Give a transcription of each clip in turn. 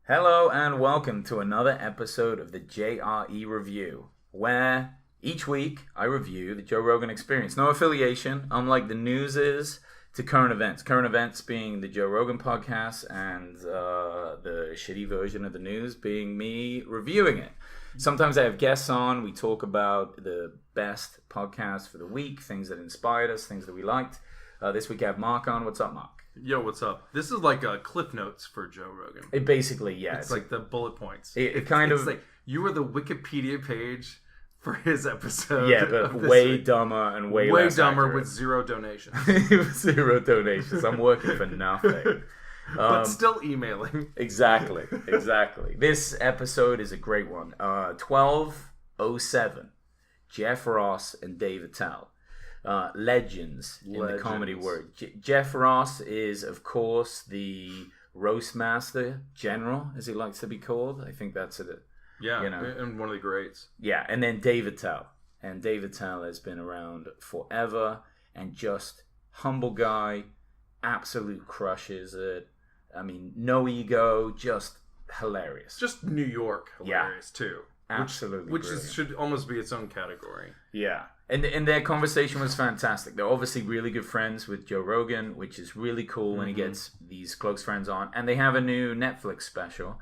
Hello and welcome to another episode of the JRE Review, where each week I review the Joe Rogan Experience. No affiliation, unlike the news is, to current events. Current events being the Joe Rogan podcast and the shitty version of the news being me reviewing it. Sometimes I have guests on. We talk about the best podcasts for the week, things that inspired us, things that we liked. This week I have Mark on. What's up, Mark? Yo, what's up? This is like a Cliff Notes for Joe Rogan. It basically, yeah. It's like the bullet points. It kind of... It's like you were the Wikipedia page for his episode. Yeah, but way dumber and way less dumber accurate. with zero donations. Zero donations. I'm working for nothing. But still emailing. Exactly. This episode is a great one. 1207. Jeff Ross and Dave Attell. Legends in the comedy word. Jeff Ross is, of course, the roast master general, as he likes to be called. I think that's it. Yeah, and one of the greats. Yeah, and then Dave Attell. And Dave Attell has been around forever and just humble guy, absolute crushes it. I mean, no ego, just hilarious. Just New York hilarious, too. Absolutely Which should almost be its own category. Yeah. And their conversation was fantastic. They're obviously really good friends with Joe Rogan, which is really cool when he gets these close friends on. And they have a new Netflix special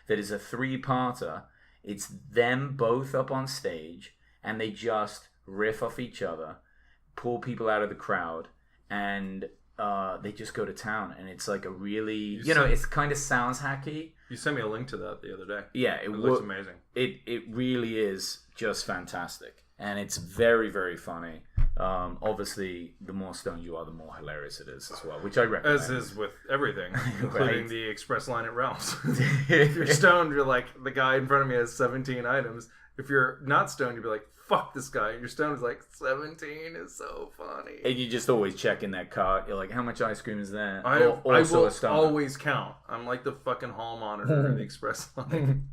that is a 3-parter. It's them both up on stage, and they just riff off each other, pull people out of the crowd, and they just go to town. And it's like a really, it kind of sounds hacky. You sent me a link to that the other day. Yeah. It looks amazing. It really is just fantastic. And it's very, very funny. Obviously, the more stoned you are, the more hilarious it is as well, which I recommend. As is with everything, including Right. the express line at Ralph's. If you're stoned, you're like, the guy in front of me has 17 items. If you're not stoned, you'd be like, fuck this guy. And you're stoned, is like, 17 is so funny. And you just always check in that cart. You're like, how much ice cream is that? I will always count. I'm like the fucking hall monitor in the express line.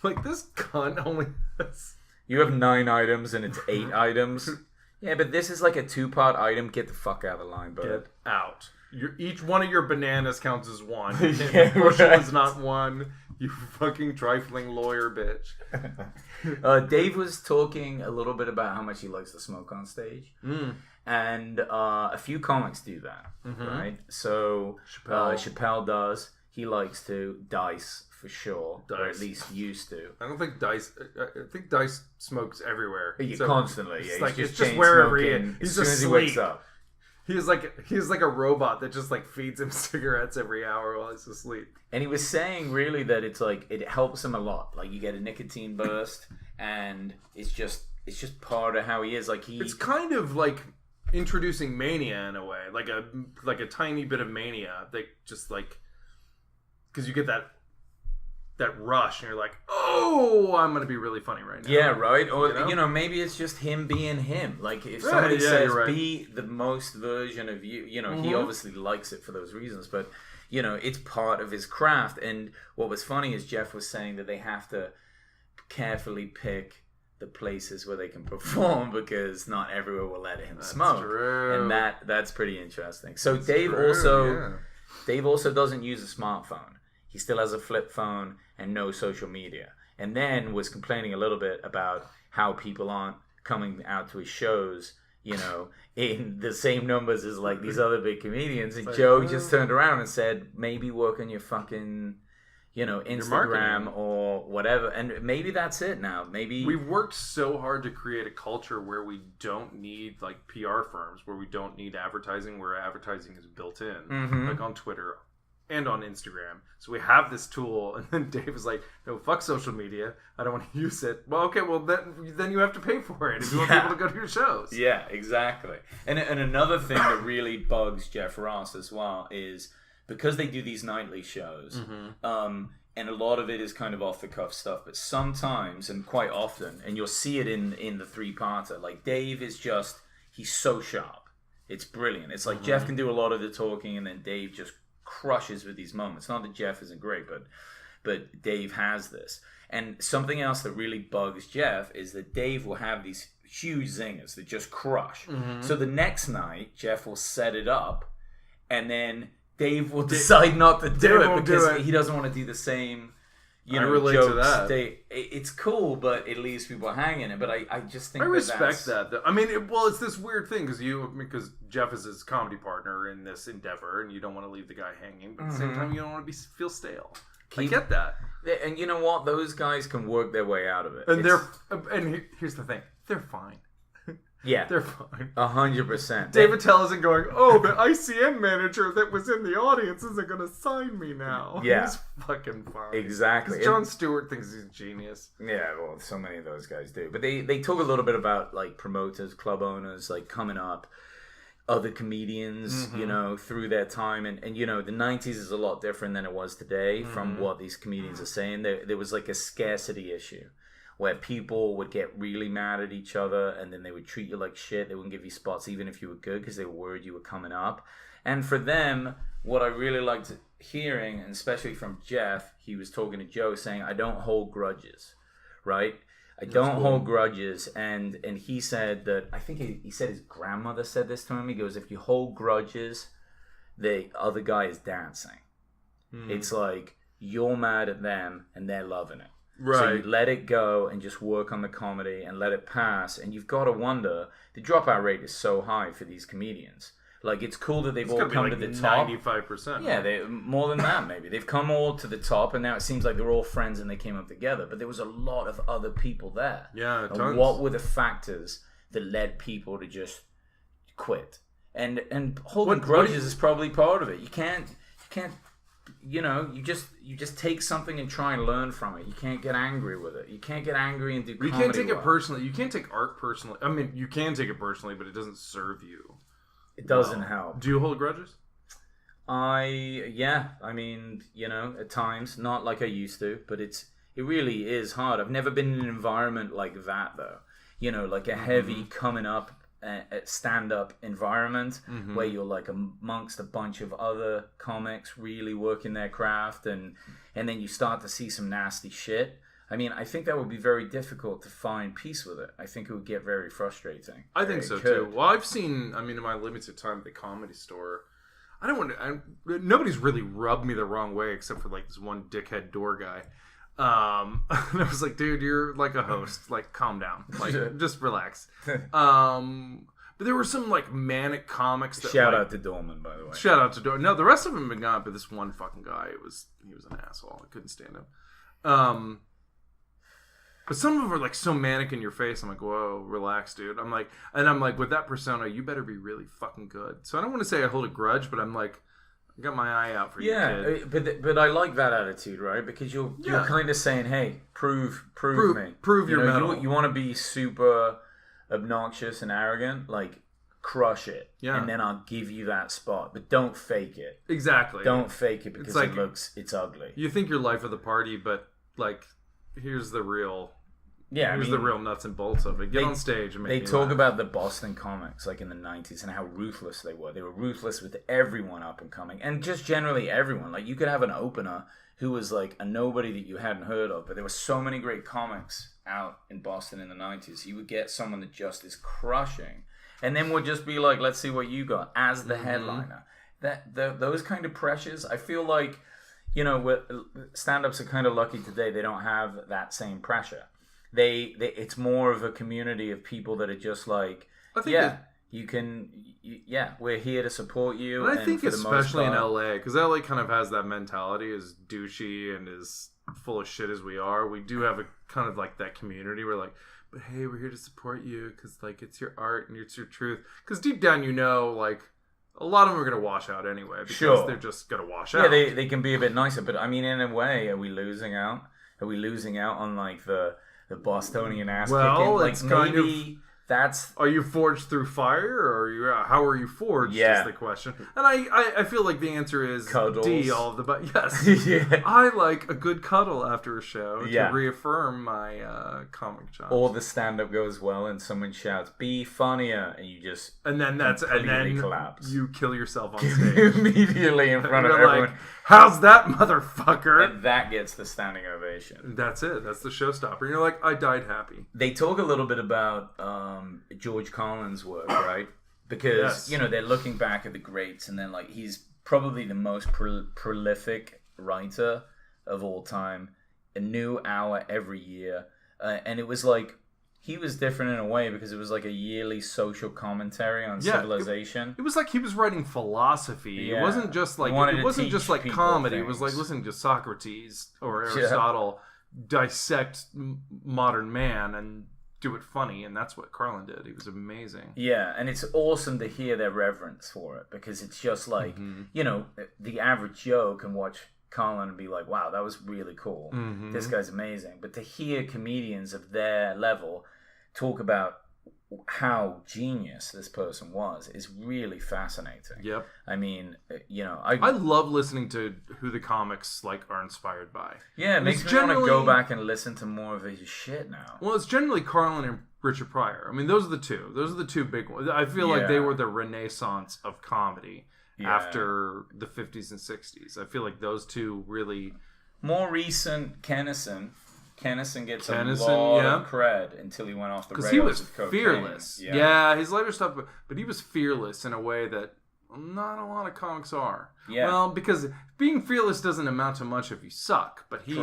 Like, this cunt only has... You have 9 items and it's 8 items. Yeah, but this is like a 2-part item. Get the fuck out of the line, bud. Get out. Each one of your bananas counts as one. Yeah, bushel right. is not one. You fucking trifling lawyer bitch. Dave was talking a little bit about how much he likes to smoke on stage. And a few comics do that, right? So Chappelle does. He likes to. Dice, for sure. Or at least used to. I don't think Dice... I think Dice smokes everywhere. Constantly, yeah. It's just wherever he is. He's as soon as he wakes up. He's like a robot that just like feeds him cigarettes every hour while he's asleep. And he was saying really that it's like it helps him a lot. Like you get a nicotine burst, and it's just part of how he is. Like it's kind of like introducing mania in a way, like a tiny bit of mania that just like, because you get that rush and you're like, oh, I'm gonna be really funny right now. Yeah, right. Or maybe it's just him being him. Like if somebody says be the most version of you, he obviously likes it for those reasons, but it's part of his craft. And what was funny is Jeff was saying that they have to carefully pick the places where they can perform because not everywhere will let him smoke. True. And that's pretty interesting. So That's Dave true, Dave also doesn't use a smartphone. He still has a flip phone and no social media. And then was complaining a little bit about how people aren't coming out to his shows, in the same numbers as like these other big comedians. And Joe just turned around and said, maybe work on your fucking, Instagram or whatever. And maybe that's it now. Maybe we've worked so hard to create a culture where we don't need like PR firms, where we don't need advertising, where advertising is built in, like on Twitter and on Instagram. So we have this tool, and then Dave is like, no, fuck social media. I don't want to use it. Well, okay, well, then you have to pay for it if you want people to go to your shows. Yeah, exactly. And another thing that really bugs Jeff Ross as well is because they do these nightly shows, and a lot of it is kind of off-the-cuff stuff, but sometimes, and quite often, and you'll see it in the 3-parter, like Dave is just, he's so sharp. It's brilliant. It's like Jeff can do a lot of the talking, and then Dave just crushes with these moments. Not that Jeff isn't great, but Dave has this. And something else that really bugs Jeff is that Dave will have these huge zingers that just crush. So the next night, Jeff will set it up, and then Dave will decide not to do it because he doesn't want to do the same you know, relate jokes, to that. It's cool, but it leaves people hanging. But I just think I respect that's... that. I mean, it's this weird thing because Jeff is his comedy partner in this endeavor, and you don't want to leave the guy hanging, but at the same time, you don't want to feel stale. I get that. And you know what? Those guys can work their way out of it. And here's the thing: they're fine. Yeah, they're fine. 100%. Dave Attell isn't going, oh, the ICM manager that was in the audience isn't going to sign me now. Yeah. He's fucking fine. Exactly. Jon Stewart thinks he's a genius. Yeah, well, so many of those guys do. But they talk a little bit about, like, promoters, club owners, like, coming up, other comedians, you know, through their time. And, you know, the 90s is a lot different than it was today from what these comedians are saying. There was, like, a scarcity issue, where people would get really mad at each other and then they would treat you like shit. They wouldn't give you spots even if you were good because they were worried you were coming up. And for them, what I really liked hearing, and especially from Jeff, he was talking to Joe saying, I don't hold grudges, right? I don't hold grudges. And he said that, I think he said his grandmother said this to him. He goes, if you hold grudges, the other guy is dancing. It's like, you're mad at them and they're loving it. Right. So you let it go and just work on the comedy and let it pass. And you've got to wonder, the dropout rate is so high for these comedians. Like, it's cool that they've all come to the top. 95%. Yeah, more than that, maybe. They've come all to the top, and now it seems like they're all friends and they came up together. But there was a lot of other people there. Yeah, tons. And what were the factors that led people to just quit? And holding grudges is probably part of it. You can't... You know, you just take something and try and learn from it. You can't get angry with it. You can't get angry and do comedy. You can't take it personally. You can't take art personally. I mean, you can take it personally, but it doesn't serve you. It doesn't help. Do you hold grudges? Yeah. I mean, you know, at times, not like I used to, but it really is hard. I've never been in an environment like that, though. You know, like a heavy coming up stand-up environment where you're like amongst a bunch of other comics really working their craft, and then you start to see some nasty shit. I mean, I think that would be very difficult to find peace with it. I think it would get very frustrating. I think so too. Well, I've seen, I mean, in my limited time at the Comedy Store, nobody's really rubbed me the wrong way except for like this one dickhead door guy. And I was like, dude, you're like a host. Like, calm down. Like, just relax. But there were some like manic comics that shout out to Dorman, by the way. Shout out to Dorman. No, the rest of them have been gone, but this one fucking guy, he was an asshole. I couldn't stand him. But some of them are like so manic in your face. I'm like, whoa, relax, dude. I'm like, with that persona, you better be really fucking good. So I don't want to say I hold a grudge, but I'm like, I got my eye out for you, kid. but I like that attitude, right? Because you're kind of saying, hey, prove me. Prove your mettle. You want to be super obnoxious and arrogant, like, crush it. Yeah. And then I'll give you that spot. But don't fake it. Exactly. Don't fake it because it's ugly. You think you're life of the party, but, like, here's the real... Yeah, here's the real nuts and bolts of it. Get on stage and make me laugh. They talk about the Boston comics, like in the 90s, and how ruthless they were. They were ruthless with everyone up and coming, and just generally everyone. Like, you could have an opener who was like a nobody that you hadn't heard of, but there were so many great comics out in Boston in the 90s. You would get someone that just is crushing, and then would just be like, let's see what you got as the headliner. Those kind of pressures, I feel like, you know, stand-ups are kind of lucky today. They don't have that same pressure. It's more of a community of people that are just like, we're here to support you. And I think especially in LA, because LA kind of has that mentality, as douchey and as full of shit as we are, we do have a kind of like that community where like, but hey, we're here to support you because like it's your art and it's your truth. Because deep down, you know, like a lot of them are going to wash out anyway because they're just going to wash out. Yeah, they can be a bit nicer, but I mean, in a way, are we losing out? Are we losing out on like the Bostonian ass kicking? Like, it's maybe that's... Are you forged through fire, or are you? How are you forged? Is the question. And I feel like the answer is cuddles. D. All of the yes. I like a good cuddle after a show to reaffirm my comic chops. Or the stand-up goes well, and someone shouts, "Be funnier," and you just collapse. You kill yourself on stage immediately in front of everyone. Like, how's that motherfucker? And that gets the standing ovation. That's it. That's the showstopper. You're like, I died happy. They talk a little bit about George Carlin's work, right? Because, you know, they're looking back at the greats, and then, like, he's probably the most prolific writer of all time, a new hour every year. And it was like, he was different in a way because it was like a yearly social commentary on civilization. It was like he was writing philosophy. Yeah. It wasn't just like comedy. It was like listening to Socrates or Aristotle dissect modern man and do it funny, and that's what Carlin did. He was amazing. Yeah, and it's awesome to hear their reverence for it, because it's just like, you know, the average Joe can watch Carlin and be like, wow, that was really cool. This guy's amazing. But to hear comedians of their level talk about how genius this person was is really fascinating. Yep. I mean, you know, I love listening to who the comics like are inspired by. Yeah, it makes me want to go back and listen to more of his shit now. Well, it's generally Carlin and Richard Pryor. I mean, those are the two. Those are the two big ones. I feel like they were the renaissance of comedy after the 50s and 60s. I feel like those two really... More recent, Kennison gets a lot of cred until he went off the rails. Because he was with cocaine. fearless. Yeah, his later stuff, but he was fearless in a way that not a lot of comics are. Yeah. Well, because being fearless doesn't amount to much if you suck, but he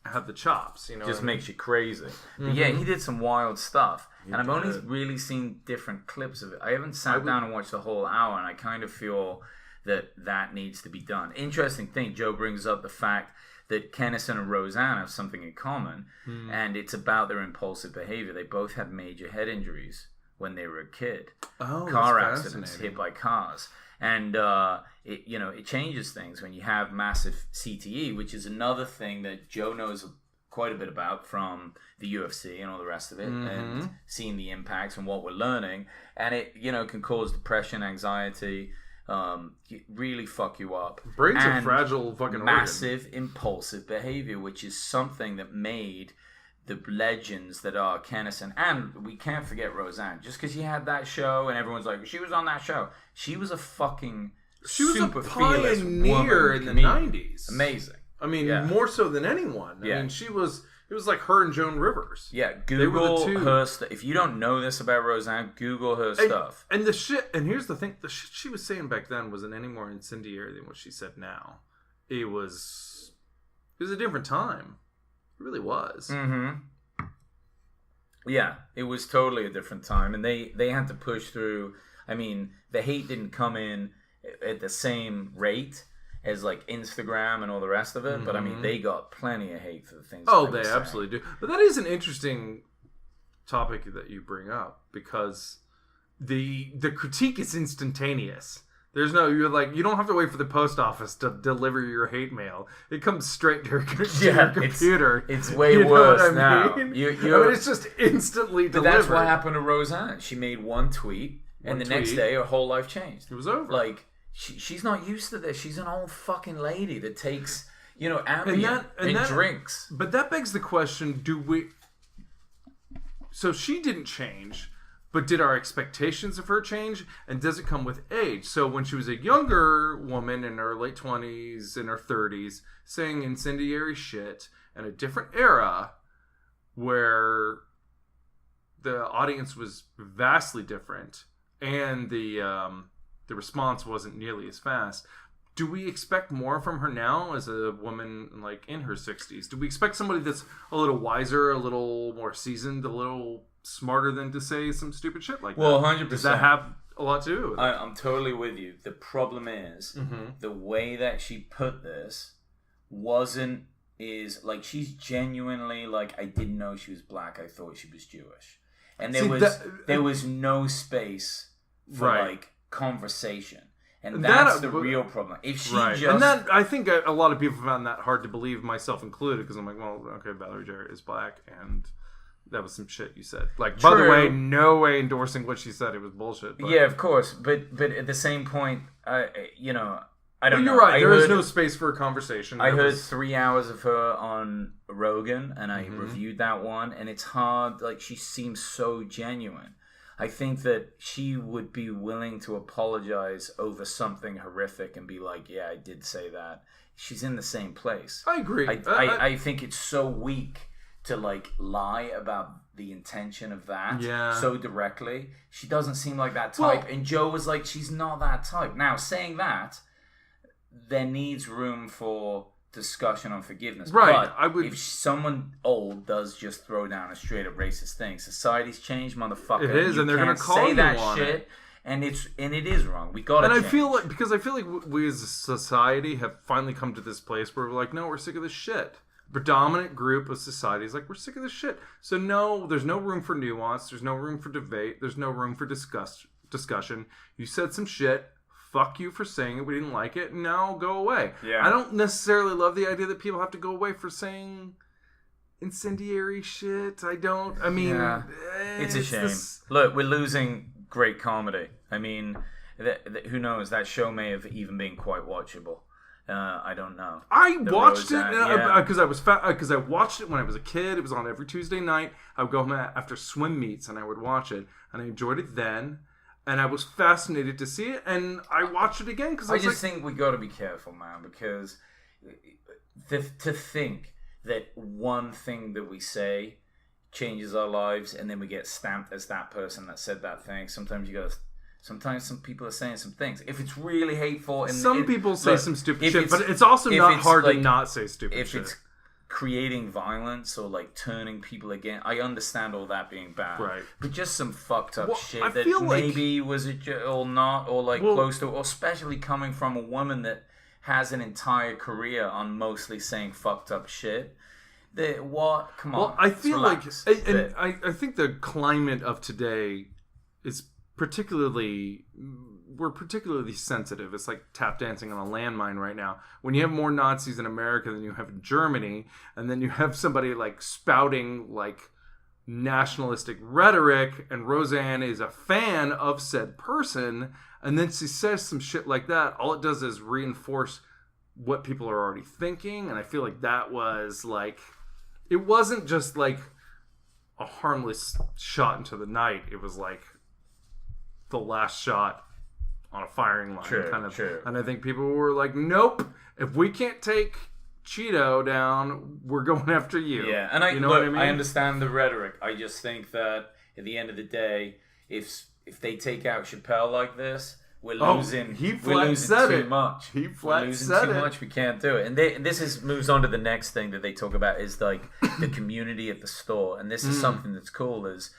had the chops. You know, just makes you crazy. But yeah, he did some wild stuff, and I've only really seen different clips of it. I haven't sat down and watched the whole hour, and I kind of feel that needs to be done. Interesting thing, Joe brings up the fact that Kennison and Roseanne have something in common, and it's about their impulsive behavior. They both had major head injuries when they were a kid. Car accidents, hit by cars. And it changes things when you have massive CTE, which is another thing that Joe knows quite a bit about from the UFC and all the rest of it, and seeing the impacts and what we're learning. And it, can cause depression, anxiety, really fuck you up. Brain's a fragile fucking massive organ. Impulsive behavior, which is something that made the legends that are Kennison, and we can't forget Roseanne. Just because you had that show and everyone's like, she was on that show, she was a fucking super pioneer in the 90s. Amazing. I mean, more so than anyone. I mean, it was like her and Joan Rivers. Yeah, Google her stuff. If you don't know this about Roseanne, Google her stuff. And here's the thing, the shit she was saying back then wasn't any more incendiary than what she said now. It was a different time. It really was. Yeah, it was totally a different time, and they had to push through. I mean, the hate didn't come in at the same rate as like Instagram and all the rest of it, but I mean, they got plenty of hate for the things. Oh, they absolutely do. But that is an interesting topic that you bring up, because the critique is instantaneous. There's no, you don't have to wait for the post office to deliver your hate mail. It comes straight to your computer. It's way worse now. I mean, it's just instantly delivered. But that's what happened to Roseanne. She made one tweet, and the next day her whole life changed. It was over. Like, she's not used to this. She's an old fucking lady that takes, Ambien and drinks. But that begs the question, so she didn't change, but did our expectations of her change? And does it come with age? So when she was a younger woman in her late 20s, in her 30s, saying incendiary shit in a different era where the audience was vastly different and the response wasn't nearly as fast, do we expect more from her now as a woman like in her 60s? Do we expect somebody that's a little wiser, a little more seasoned, a little smarter than to say some stupid shit like that? Well, 100%. Does that have a lot to do with it? I'm totally with you. The problem is the way that she put this is like, she's genuinely like, I didn't know she was black. I thought she was Jewish. And there was no space for like conversation. And that's the real problem. If she and that, I think a lot of people found that hard to believe, myself included, because I'm like, well, okay, Valerie Jarrett is black, and that was some shit you said. Like, by the way, no way endorsing what she said. It was bullshit. But. Yeah, of course. But at the same point, I don't know. You're right. There is no space for a conversation. I heard 3 hours of her on Rogan, and I reviewed that one, and it's hard. Like, she seems so genuine. I think that she would be willing to apologize over something horrific and be like, yeah, I did say that. She's in the same place. I agree. I think it's so weak to like lie about the intention of that so directly. She doesn't seem like that type. Well, and Joe was like, she's not that type. Now, saying that, there needs room for discussion on forgiveness. Right. But if someone old does just throw down a straight up racist thing, society's changed, motherfucker. It is, and they're going to call say you that on shit. it. And it is wrong. We got to change. And I feel like we as a society have finally come to this place where we're like, no, we're sick of this shit. Predominant group of society is like, we're sick of this shit. So no, there's no room for nuance. There's no room for debate. There's no room for discussion. You said some shit. Fuck you for saying it. We didn't like it. Now go away. Yeah. I don't necessarily love the idea that people have to go away for saying incendiary shit. I mean, it's a shame. Look, we're losing great comedy. I mean, who knows? That show may have even been quite watchable. I don't know. I watched it because I watched it when I was a kid. It was on every Tuesday night. I would go home after swim meets and I would watch it, and I enjoyed it then. And I was fascinated to see it, and I watched it again because I just think we got to be careful, man, because to think that one thing that we say changes our lives, and then we get stamped as that person that said that thing. Sometimes some people are saying some things. If it's really hateful, and some people say some stupid shit, but it's also not hard to not say stupid shit. If it's creating violence or like turning people against, I understand all that being bad, right? But just some fucked up shit that maybe was or not, or like close to, or especially coming from a woman that has an entire career on mostly saying fucked up shit. Come on. Well, I feel relax. I think the climate of today is we're particularly sensitive. It's like tap dancing on a landmine right now. When you have more Nazis in America than you have in Germany, and then you have somebody like spouting like nationalistic rhetoric, and Roseanne is a fan of said person, and then she says some shit like that, all it does is reinforce what people are already thinking. And I feel like that was like, it wasn't just like a harmless shot into the night. It was like the last shot on a firing line, True. And I think people were like, nope, if we can't take Cheeto down, we're going after you. Yeah, and I understand the rhetoric. I just think that at the end of the day, if they take out Chappelle like this, we're losing. We're losing too much. He flat we're losing said too it. much. We can't do it. And this moves on to the next thing that they talk about is like the community at the store. And this is something that's cool. Is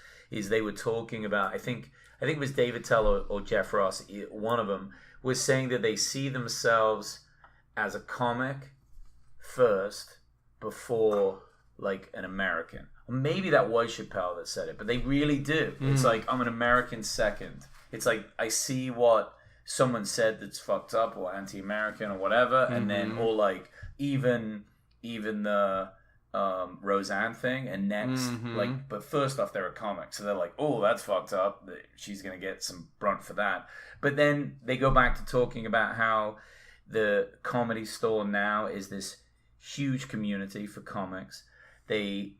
they were talking about. I think it was Dave Attell or Jeff Ross. One of them was saying that they see themselves as a comic first before like an American. Or maybe that was Chappelle that said it, but they really do. It's like, I'm an American second. It's like I see what someone said that's fucked up or anti-American or whatever, and then or like even the Roseanne thing, and next like, but first off they're a comic, so they're like, oh, that's fucked up. She's gonna get some brunt for that. But then they go back to talking about how the Comedy Store now is this huge community for comics. The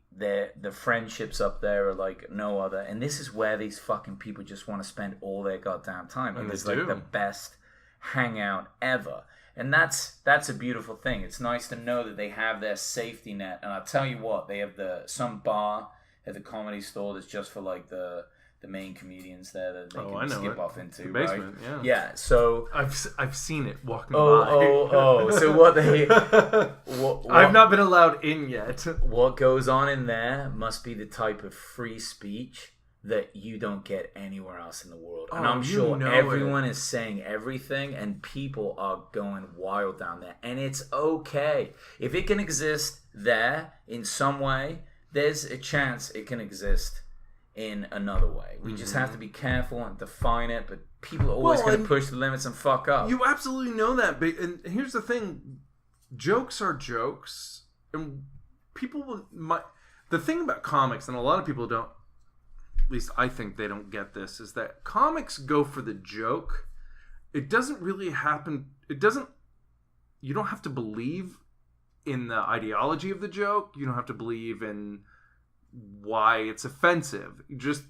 friendships up there are like no other, and this is where these fucking people just want to spend all their goddamn time. And it's like the best hangout ever, and that's a beautiful thing. It's nice to know that they have their safety net. And I'll tell you what, they have some bar at the Comedy Store that's just for like the main comedians there that they can skip off into, the basement, right? Yeah. So I've seen it walking by. So what they? I've not been allowed in yet. What goes on in there must be the type of free speech that you don't get anywhere else in the world. And I'm sure everyone is saying everything, and people are going wild down there. And it's okay if it can exist there in some way. There's a chance it can exist in another way. We just have to be careful and define it, but people are always going to push the limits and fuck up. You absolutely know that. And here's the thing. Jokes are jokes. And people the thing about comics, and a lot of people don't, at least I think they don't get this, is that comics go for the joke. It doesn't really happen. You don't have to believe in the ideology of the joke. You don't have to believe in why it's offensive. Just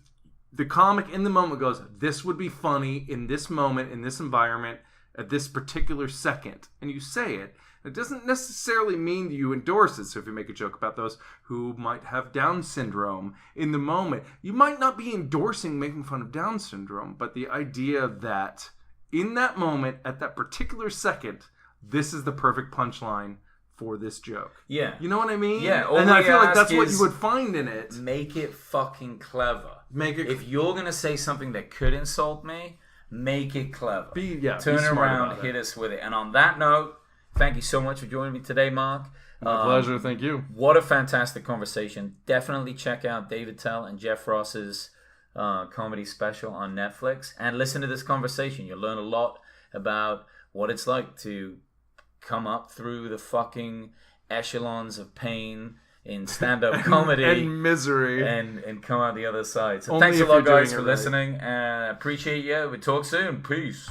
the comic in the moment goes, this would be funny in this moment, in this environment, at this particular second, and you say it. It doesn't necessarily mean you endorse it. So if you make a joke about those who might have Down syndrome in the moment, you might not be endorsing making fun of Down syndrome, but the idea that in that moment, at that particular second, this is the perfect punchline for this joke. Yeah. You know what I mean? Yeah. And I feel like that's what you would find in it. Make it fucking clever. Make it. If you're going to say something that could insult me, make it clever. Turn be around, hit us with it. And on that note, thank you so much for joining me today, Mark. My pleasure. Thank you. What a fantastic conversation. Definitely check out David Attell and Jeff Ross's comedy special on Netflix and listen to this conversation. You'll learn a lot about what it's like to come up through the fucking echelons of pain in stand-up comedy and misery and come out the other side. So Only thanks a lot, guys, for right. listening, and appreciate you. We talk soon. Peace.